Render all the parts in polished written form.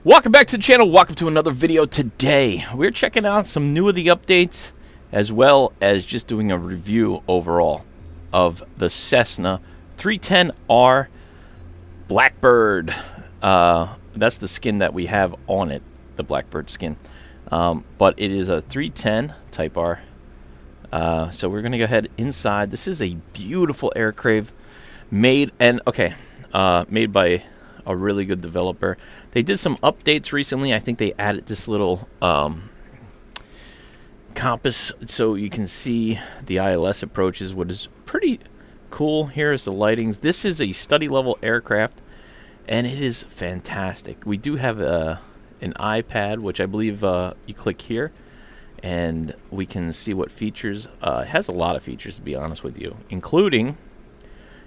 Welcome back to the channel. Welcome to another video. Today we're checking out some new of the updates, as well as just doing a review overall of the Cessna 310R Blackbird. That's the skin that we have on it, the Blackbird skin, but it is a 310 Type R. So we're gonna go ahead inside. This is a beautiful aircraft made by a really good developer. They did some updates recently. I think they added this little compass so you can see the ILS approaches, which is pretty cool. Here is the lightings. This is a study level aircraft and it is fantastic. We do have an iPad, which I believe you click here and we can see what features. It has a lot of features, to be honest with you, including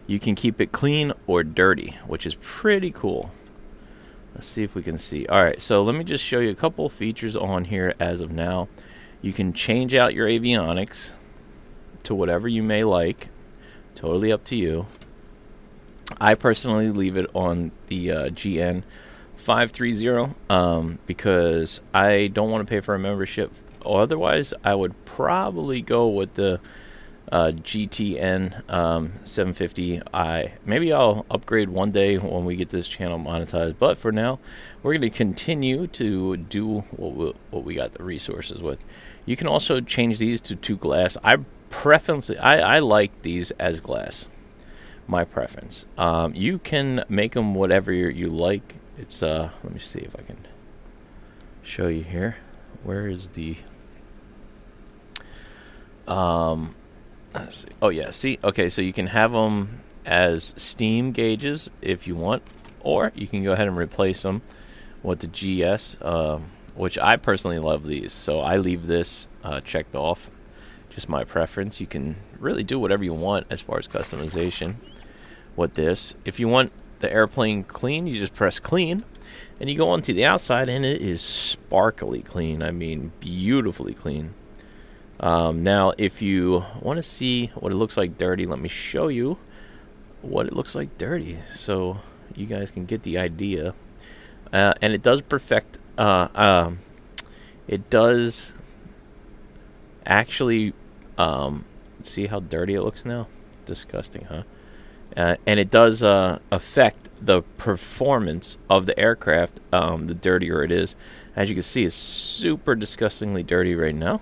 you can keep it clean or dirty, which is pretty cool. Let's see if we can see. Alright, so let me just show you a couple features on here as of now. You can change out your avionics to whatever you may like. Totally up to you. I personally leave it on the GN 530 because I don't want to pay for a membership. Otherwise, I would probably go with the GTN 750i. Maybe I'll upgrade one day when we get this channel monetized, but for now we're going to continue to do what we got the resources with. You can also change these to glass. I like these as glass, my preference. You can make them whatever you like. It's let me see if I can show you here. Where is the let's see. Oh yeah, see, okay, so you can have them as steam gauges if you want, or you can go ahead and replace them with the GS, which I personally love these, so I leave this checked off. Just my preference. You can really do whatever you want as far as customization with this. If you want the airplane clean, you just press clean and you go onto the outside and it is sparkly clean. I mean, beautifully clean. Now if you want to see what it looks like dirty, let me show you what it looks like dirty so you guys can get the idea. And it does perfect, it does actually, see how dirty it looks now? Disgusting, huh? And it does affect the performance of the aircraft, the dirtier it is. As you can see, it's super disgustingly dirty right now.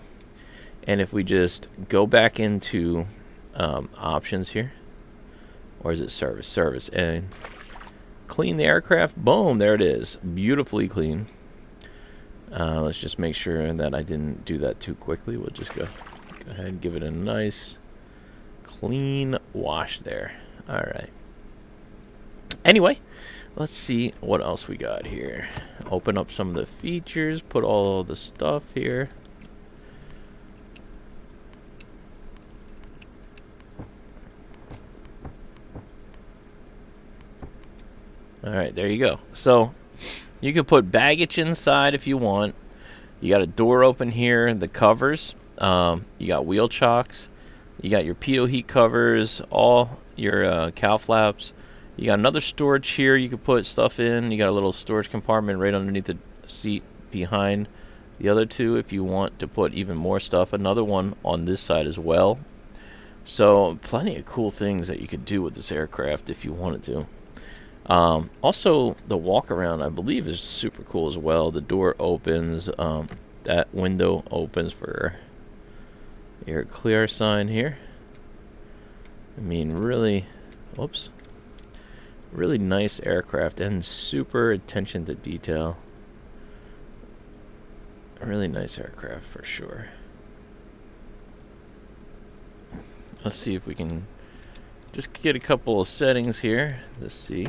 And if we just go back into options here, or is it service, and clean the aircraft, boom, there it is, beautifully clean. Let's just make sure that I didn't do that too quickly. We'll just go ahead and give it a nice clean wash there. Alright, anyway, let's see what else we got here. Open up some of the features, put all the stuff here. Alright, there you go. So you can put baggage inside if you want. You got a door open here, the covers. You got wheel chocks. You got your PO heat covers, all your cow flaps. You got another storage here you can put stuff in. You got a little storage compartment right underneath the seat behind the other two if you want to put even more stuff. Another one on this side as well. So plenty of cool things that you could do with this aircraft if you wanted to. Also, the walk around, I believe, is super cool as well. The door opens, that window opens for your clear sign here. I mean, really, whoops, really nice aircraft and super attention to detail. A really nice aircraft for sure. Let's see if we can just get a couple of settings here. Let's see.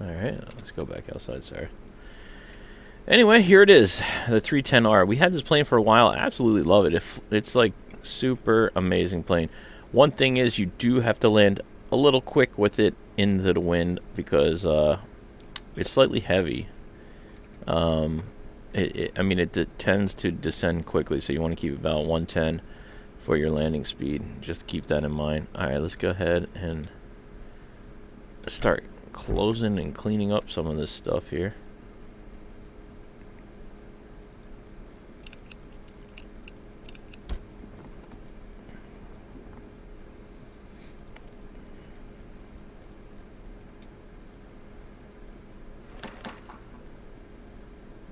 Alright, let's go back outside, sorry. Anyway, here it is, the 310R. We had this plane for a while. I absolutely love it. It's like super amazing plane. One thing is you do have to land a little quick with it into the wind because it's slightly heavy. I mean, it tends to descend quickly, so you want to keep about 110 for your landing speed. Just keep that in mind. Alright, let's go ahead and start closing and cleaning up some of this stuff here.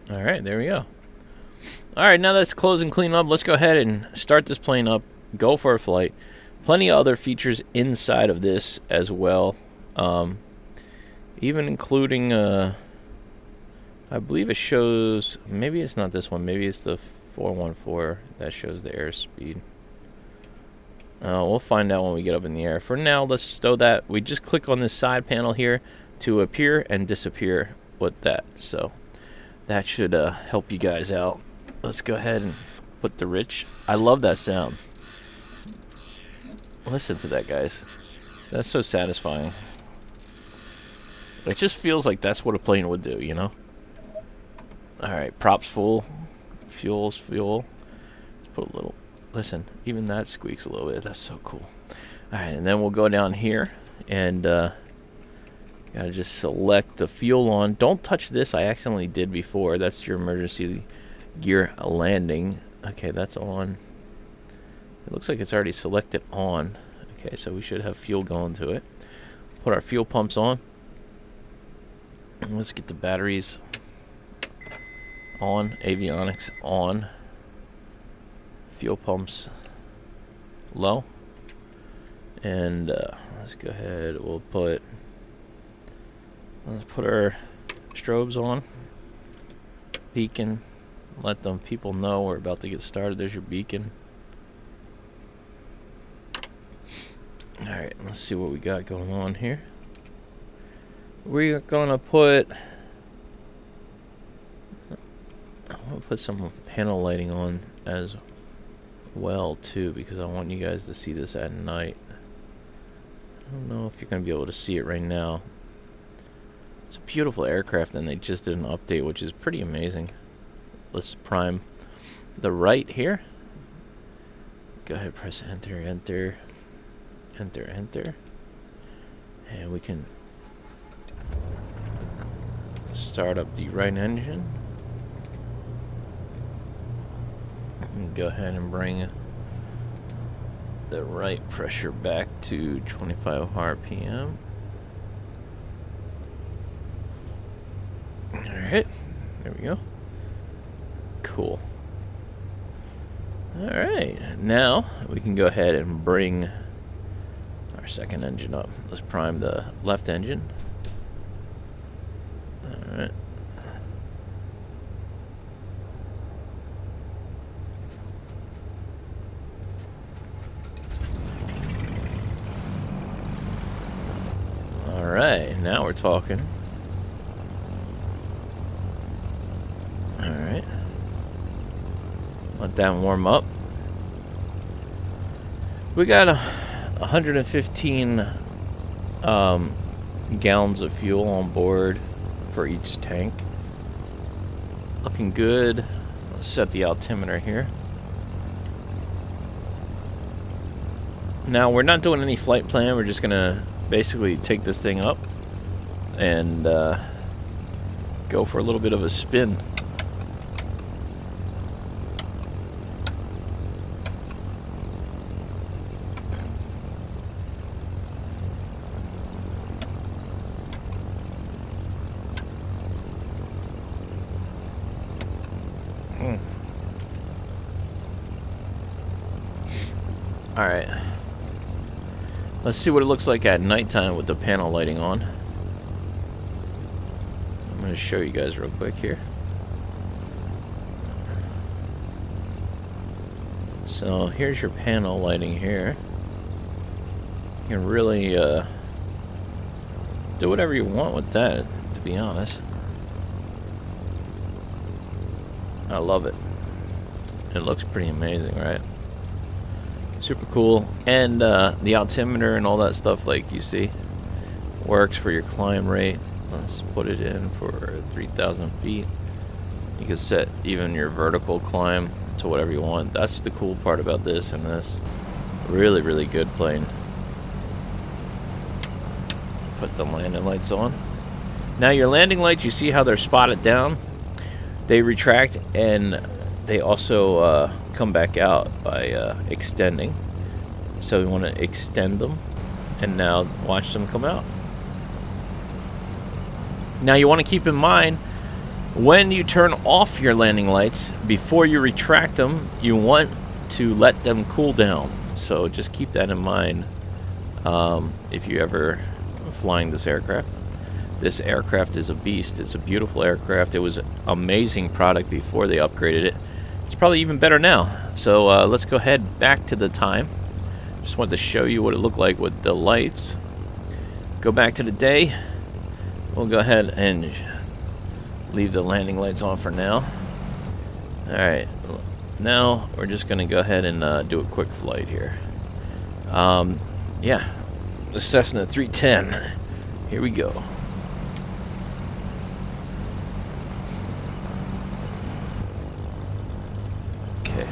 Alright, there we go. Alright, now that's close and clean up. Let's go ahead and start this plane up. Go for a flight. Plenty of other features inside of this as well. Even including, I believe it shows, maybe it's not this one. Maybe it's the 414 that shows the airspeed. We'll find out when we get up in the air. For now, let's stow that. We just click on this side panel here to appear and disappear with that. So that should help you guys out. Let's go ahead and put the rich. I love that sound. Listen to that, guys. That's so satisfying. It just feels like that's what a plane would do, you know? Alright, props full. Fuel's fuel. Let's put a little... Listen, even that squeaks a little bit. That's so cool. Alright, and then we'll go down here and gotta just select the fuel on. Don't touch this. I accidentally did before. That's your emergency gear landing. Okay, that's on. It looks like it's already selected on. Okay, so we should have fuel going to it. Put our fuel pumps on. Let's get the batteries on. Avionics on. Fuel pumps low. And let's go ahead. Let's put our strobes on. Beacon. Let them people know we're about to get started. There's your beacon. Alright, let's see what we got going on here. We're gonna put some panel lighting on as well too, because I want you guys to see this at night. I don't know if you're gonna be able to see it right now. It's a beautiful aircraft, and they just did an update, which is pretty amazing. Let's prime the right here. Go ahead, press enter, enter, enter, enter, and we can start up the right engine. And go ahead and bring the right pressure back to 25 RPM. Alright, there we go. Cool. Alright, now we can go ahead and bring our second engine up. Let's prime the left engine. Alright. Alright, now we're talking. Alright. Let that warm up. We got 115 gallons of fuel on board for each tank. Looking good. Let's set the altimeter here. Now we're not doing any flight plan. We're just gonna basically take this thing up and go for a little bit of a spin. Alright. Let's see what it looks like at nighttime with the panel lighting on. I'm going to show you guys real quick here. So here's your panel lighting here. You can really do whatever you want with that, to be honest. I love it. It looks pretty amazing, right? Super cool. And the altimeter and all that stuff, like you see, works for your climb rate. Let's put it in for 3,000 feet. You can set even your vertical climb to whatever you want. That's the cool part about this and this. Really, really good plane. Put the landing lights on. Now your landing lights, you see how they're spotted down? They retract and they also come back out by extending. So we want to extend them and now watch them come out. Now you want to keep in mind, when you turn off your landing lights, before you retract them, you want to let them cool down. So just keep that in mind if you ever flying this aircraft. This aircraft is a beast. It's a beautiful aircraft. It was an amazing product before they upgraded it. It's probably even better now. So let's go ahead back to the time. Just wanted to show you what it looked like with the lights. Go back to the day. We'll go ahead and leave the landing lights on for now. Alright, now we're just going to go ahead and do a quick flight here. Yeah, the Cessna 310. Here we go. Okay.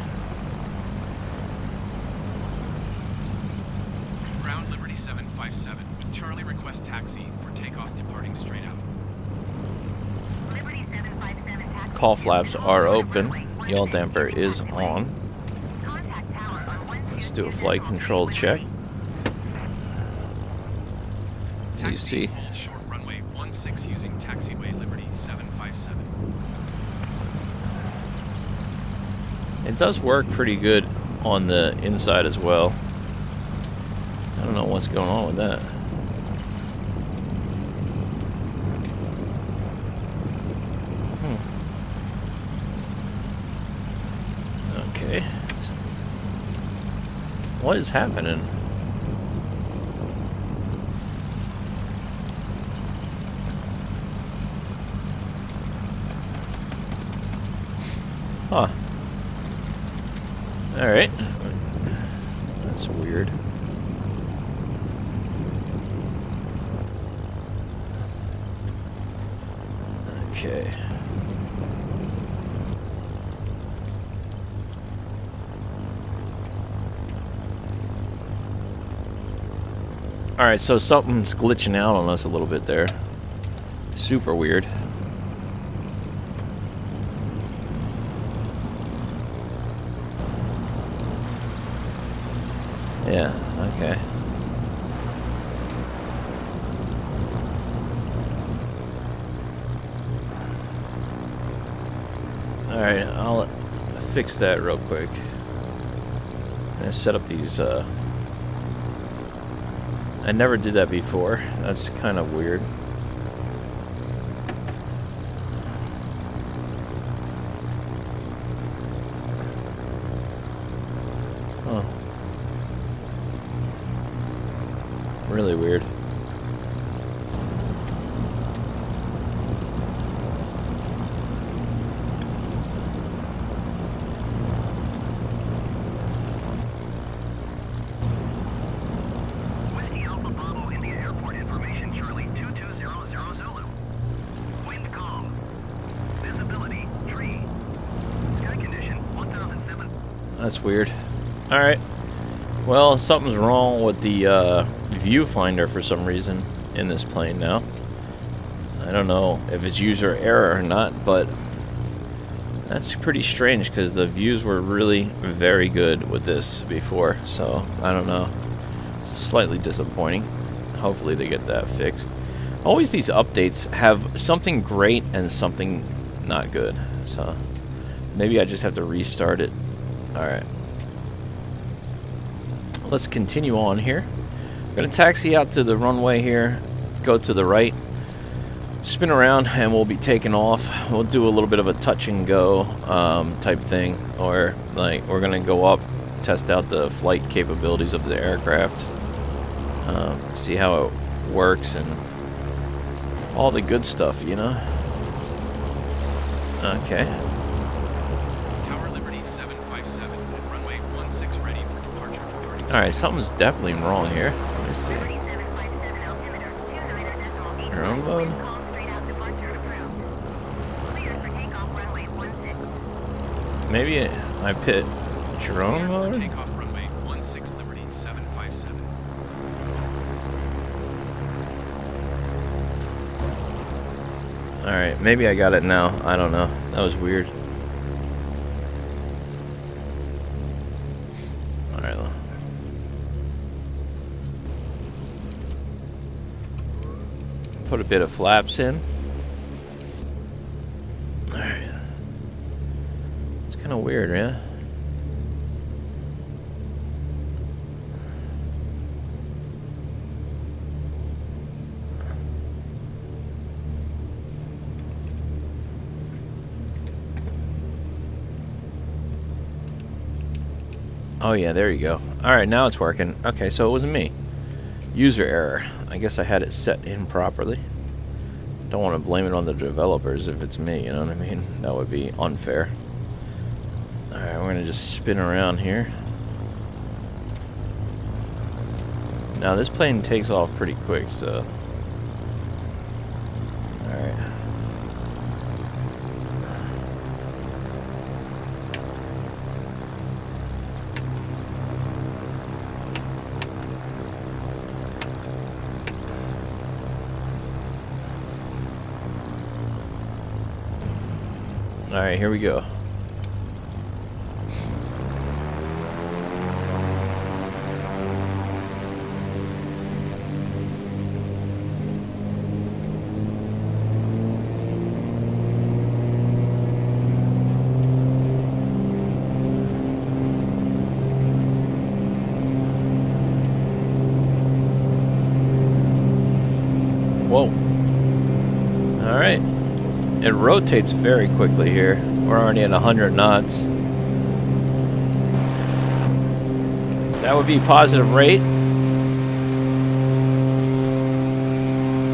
Ground Liberty 757. Charlie requests taxi for takeoff departing straight out. Call flaps are open. Yaw damper is on. Let's do a flight control check. You see. Short runway 16 using taxiway Liberty 757. It does work pretty good on the inside as well. I don't know what's going on with that. Okay. What is happening? Huh. Alright. That's weird. Okay. Alright, so something's glitching out on us a little bit there. Super weird. Yeah, okay. Alright, I'll fix that real quick. I'm gonna set up these, I never did that before. That's kind of weird. Huh. Really weird. That's weird. Alright. Well, something's wrong with the viewfinder for some reason in this plane now. I don't know if it's user error or not, but that's pretty strange because the views were really very good with this before. So, I don't know. It's slightly disappointing. Hopefully they get that fixed. Always these updates have something great and something not good. So, maybe I just have to restart it. Alright. Let's continue on here. We're going to taxi out to the runway here. Go to the right. Spin around and we'll be taking off. We'll do a little bit of a touch and go type thing. Or like we're going to go up, test out the flight capabilities of the aircraft. See how it works and all the good stuff, you know. Okay. Alright, something's definitely wrong here. Let me see. Drone mode? Maybe I pit drone mode? Takeoff runway 16 Liberty 757. Alright, maybe I got it now. I don't know. That was weird. Alright. Put a bit of flaps in. Alright. It's kind of weird, yeah? Oh yeah, there you go. Alright, now it's working. Okay, so it wasn't me. User error. I guess I had it set in properly. Don't want to blame it on the developers if it's me, you know what I mean? That would be unfair. Alright, we're gonna just spin around here. Now this plane takes off pretty quick, so... Alright. Alright, here we go. Whoa. Alright. It rotates very quickly here. We're already at 100 knots. That would be positive rate. I'm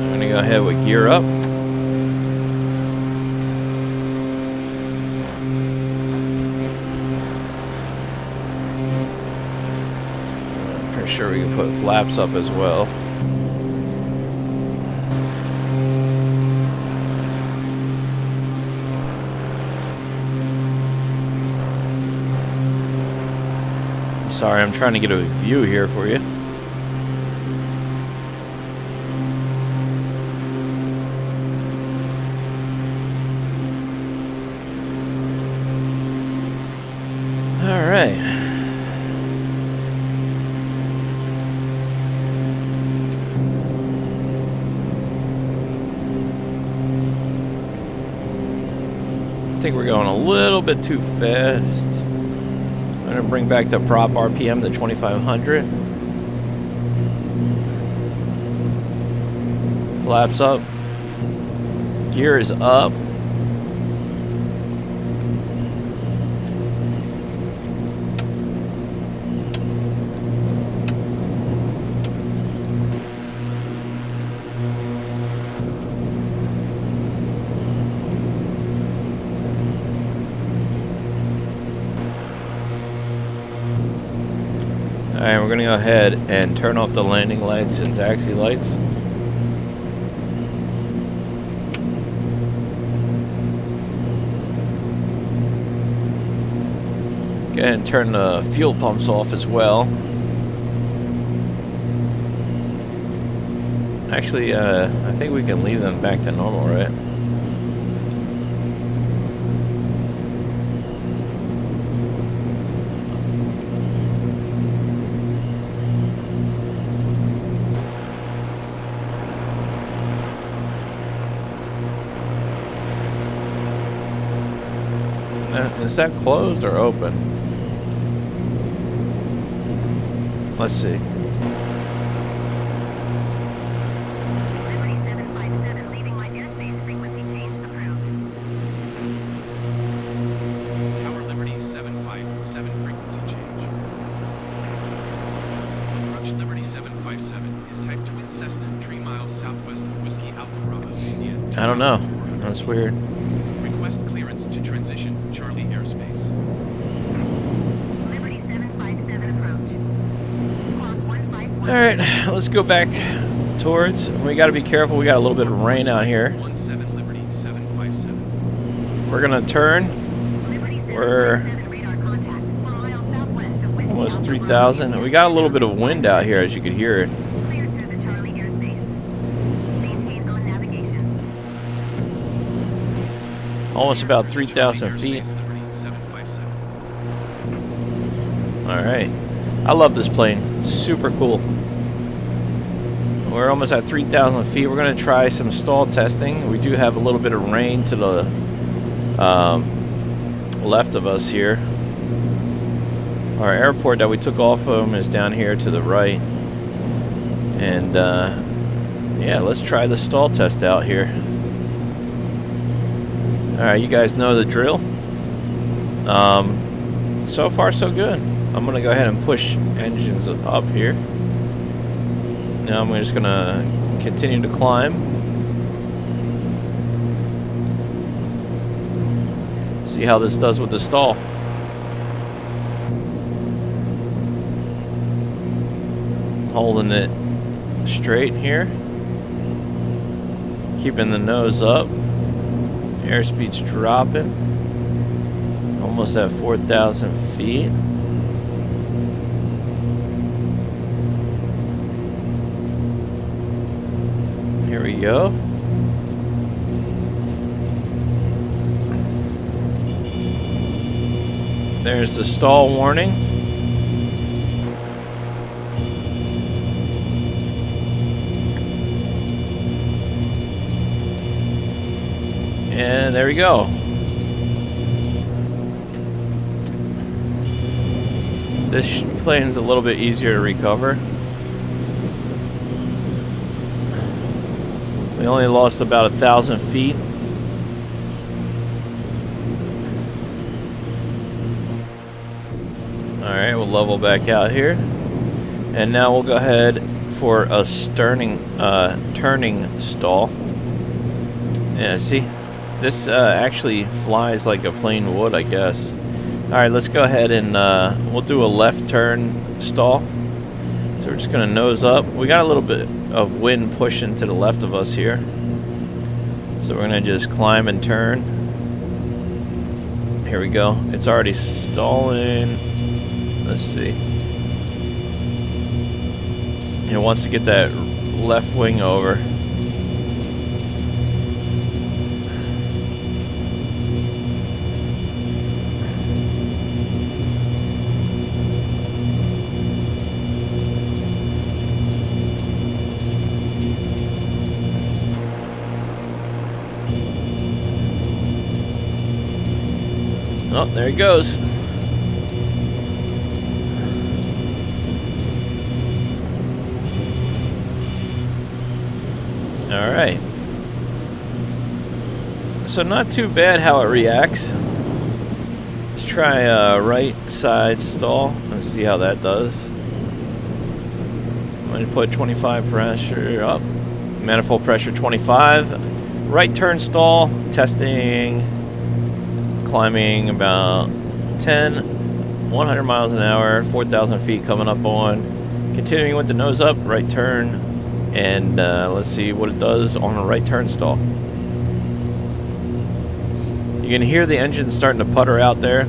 going to go ahead with gear up. I'm pretty sure we can put flaps up as well. Sorry, I'm trying to get a view here for you. All right. I think we're going a little bit too fast. I'm going to bring back the prop RPM to 2500. Flaps up. Gear is up. Alright, we're going to go ahead and turn off the landing lights and taxi lights. Go ahead and turn the fuel pumps off as well. Actually, I think we can leave them back to normal, right? Is that closed or open? Let's see. Tower Liberty 757 frequency change. Approach Liberty 757 is type twin Cessna 3 miles southwest of Whiskey Alpha Bravo, India. I don't know. That's weird. Request clearance to transition Charlie airspace. Liberty 757 approach. Clock 151. Alright, let's go back towards. We got to be careful. We got a little bit of rain out here. 17 Liberty 757. We're going to turn. We're almost 3,000. And we got a little bit of wind out here, as you could hear it. Clear through the Charlie airspace. Maintain on navigation. almost about 3,000 feet. All right. I love this plane. Super cool. We're almost at 3,000 feet. We're going to try some stall testing. We do have a little bit of rain to the left of us here. Our airport that we took off from is down here to the right. And yeah, let's try the stall test out here. Alright, you guys know the drill. So far so good. I'm gonna go ahead and push engines up here. Now I'm just gonna continue to climb. See how this does with the stall. Holding it straight here. Keeping the nose up. Airspeed's dropping. Almost at 4,000 feet. Here we go. There's the stall warning. And there we go. This plane's a little bit easier to recover. We only lost about 1,000 feet. Alright, we'll level back out here. And now we'll go ahead for a turning stall. Yeah, see? This actually flies like a plane would, I guess. Alright, let's go ahead and we'll do a left turn stall. So we're just going to nose up. We got a little bit of wind pushing to the left of us here. So we're going to just climb and turn. Here we go. It's already stalling. Let's see. It wants to get that left wing over. Oh, there he goes. All right. So not too bad how it reacts. Let's try right side stall. Let's see how that does. I'm going to put 25 pressure up. Manifold pressure 25. Right turn stall. Testing. Climbing about 100 miles an hour, 4,000 feet coming up on. Continuing with the nose up, right turn, and let's see what it does on a right turn stall. You can hear the engine starting to putter out there.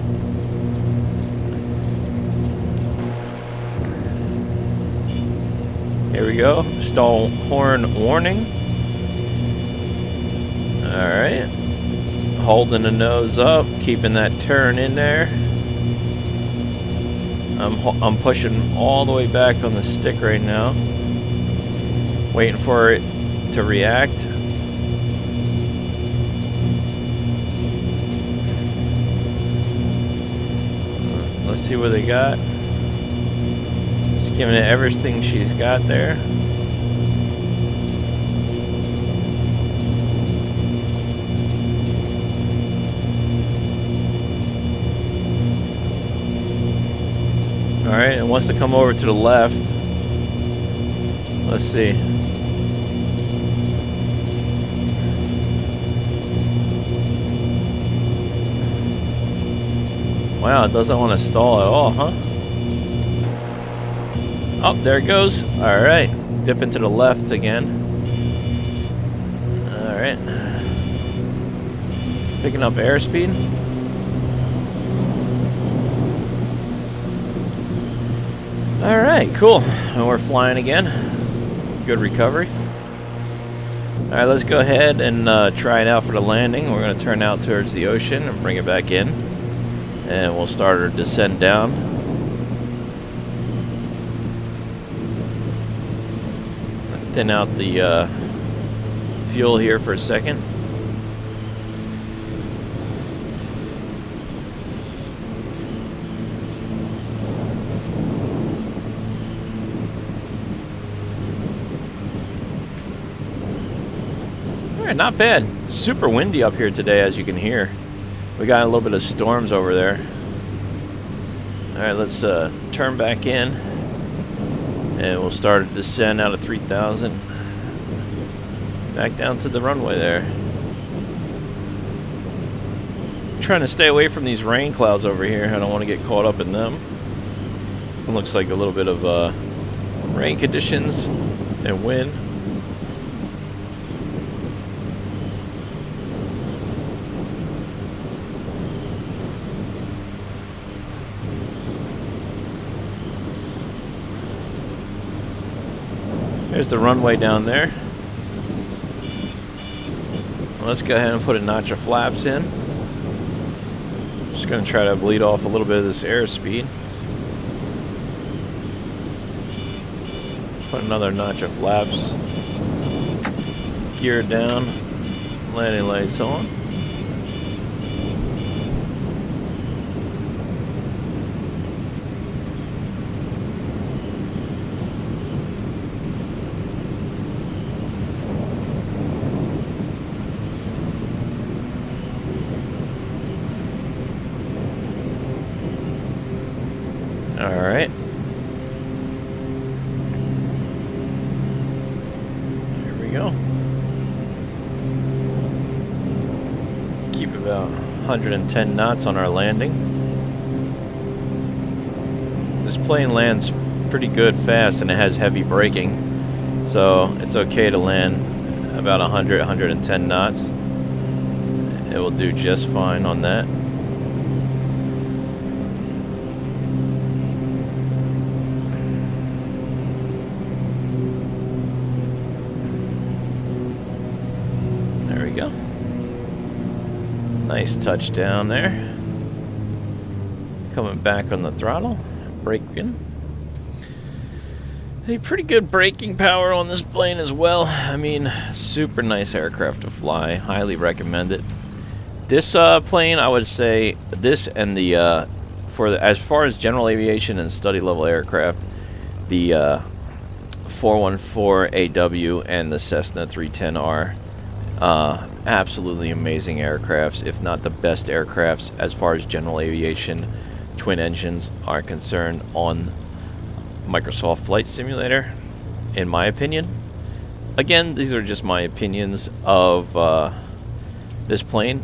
Here we go, stall horn warning. All right. Holding the nose up, keeping that turn in there. I'm pushing all the way back on the stick right now, waiting for it to react. Let's see what they got. Just giving it everything she's got there. Alright, it wants to come over to the left. Let's see. Wow, it doesn't want to stall at all, huh? Oh, there it goes. Alright, dipping to the left again. Alright. Picking up airspeed. Alright, cool. And we're flying again. Good recovery. Alright, let's go ahead and try it out for the landing. We're going to turn out towards the ocean and bring it back in. And we'll start our descent down. Thin out the fuel here for a second. Alright, not bad. Super windy up here today, as you can hear. We got a little bit of storms over there. Alright, let's turn back in. And we'll start a descent out of 3,000. Back down to the runway there. Trying to stay away from these rain clouds over here. I don't want to get caught up in them. It looks like a little bit of rain conditions and wind. There's the runway down there. Let's go ahead and put a notch of flaps in. Just going to try to bleed off a little bit of this airspeed. Put another notch of flaps. Gear down. Landing lights on. Alright. There we go. Keep about 110 knots on our landing. This plane lands pretty good fast and it has heavy braking. So it's okay to land about 100, 110 knots. It will do just fine on that. Nice touchdown there. Coming back on the throttle. Braking. A pretty good braking power on this plane as well. I mean, super nice aircraft to fly. Highly recommend it. This plane, I would say, this and the as far as general aviation and study level aircraft, the 414AW and the Cessna 310R. Absolutely amazing aircrafts, if not the best aircrafts as far as general aviation twin engines are concerned on Microsoft Flight Simulator, in my opinion. Again, these are just my opinions of this plane,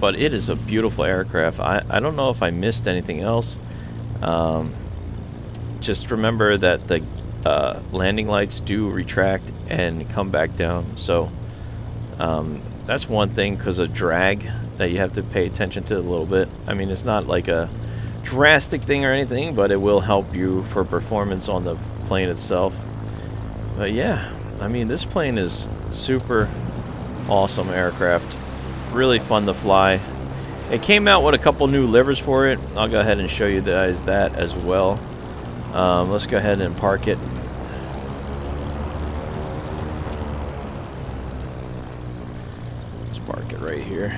but it is a beautiful aircraft. I don't know if I missed anything else. Just remember that the landing lights do retract and come back down, so that's one thing because of drag that you have to pay attention to a little bit. I mean, it's not like a drastic thing or anything, but it will help you for performance on the plane itself. But yeah, I mean, this plane is super awesome aircraft. Really fun to fly. It came out with a couple new livers for it. I'll go ahead and show you guys that as well. Let's go ahead and park it. Park it right here.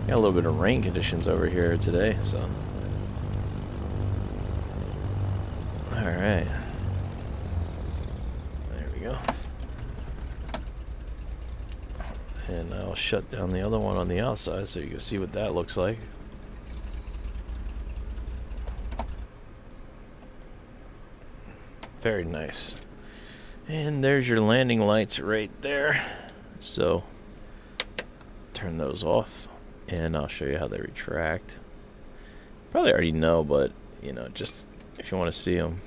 Got a little bit of rain conditions over here today, so. Alright. There we go. And I'll shut down the other one on the outside so you can see what that looks like. Very nice. And there's your landing lights right there. So turn those off and I'll show you how they retract. Probably already know, but you know, just if you want to see them.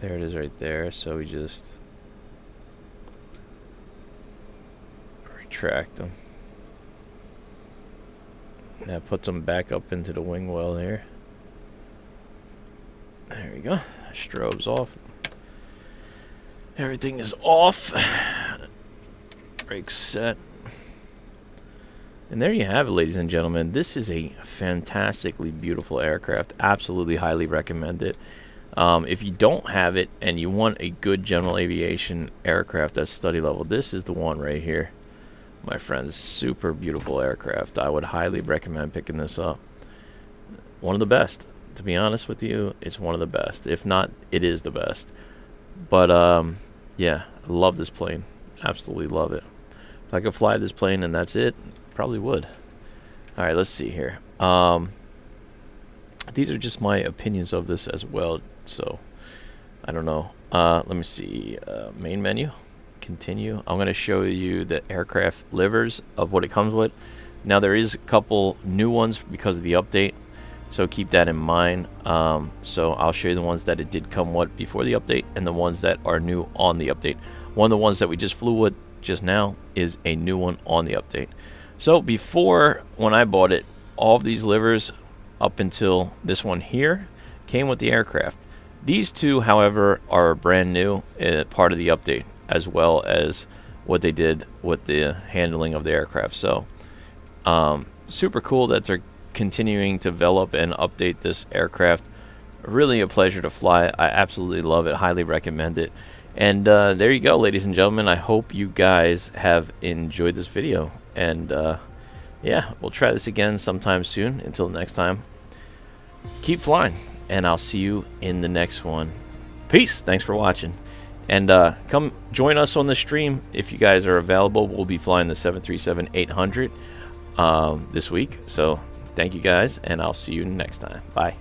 There it is right there. So we just retract them. That puts them back up into the wing well here. There we go. Strobes off. Everything is off. Brakes set. And there you have it, ladies and gentlemen. This is a fantastically beautiful aircraft. Absolutely highly recommend it. If you don't have it and you want a good general aviation aircraft that's study level, this is the one right here, my friends. Super beautiful aircraft. I would highly recommend picking this up. One of the best. To be honest with you, it's one of the best. If not, it is the best. But yeah, I love this plane. Absolutely love it. If I could fly this plane and that's it, probably would. All right, let's see here. These are just my opinions of this as well, so I don't know. Let me see. Main menu, continue. I'm going to show you the aircraft livers of what it comes with. Now there is a couple new ones because of the update, so keep that in mind. So I'll show you the ones that it did come with before the update and the ones that are new on the update. One of the ones that we just flew with just now is a new one on the update. So before, when I bought it, all of these livers up until this one here came with the aircraft. These two, however, are brand new, part of the update, as well as what they did with the handling of the aircraft. So super cool that they're continuing to develop and update this aircraft. Really a pleasure to fly. I absolutely love it. Highly recommend it. And there you go, ladies and gentlemen. I hope you guys have enjoyed this video. And yeah, we'll try this again sometime soon. Until next time, keep flying, and I'll see you in the next one. Peace. Thanks for watching. And come join us on the stream if you guys are available. We'll be flying the 737-800 this week. So thank you guys, and I'll see you next time. Bye.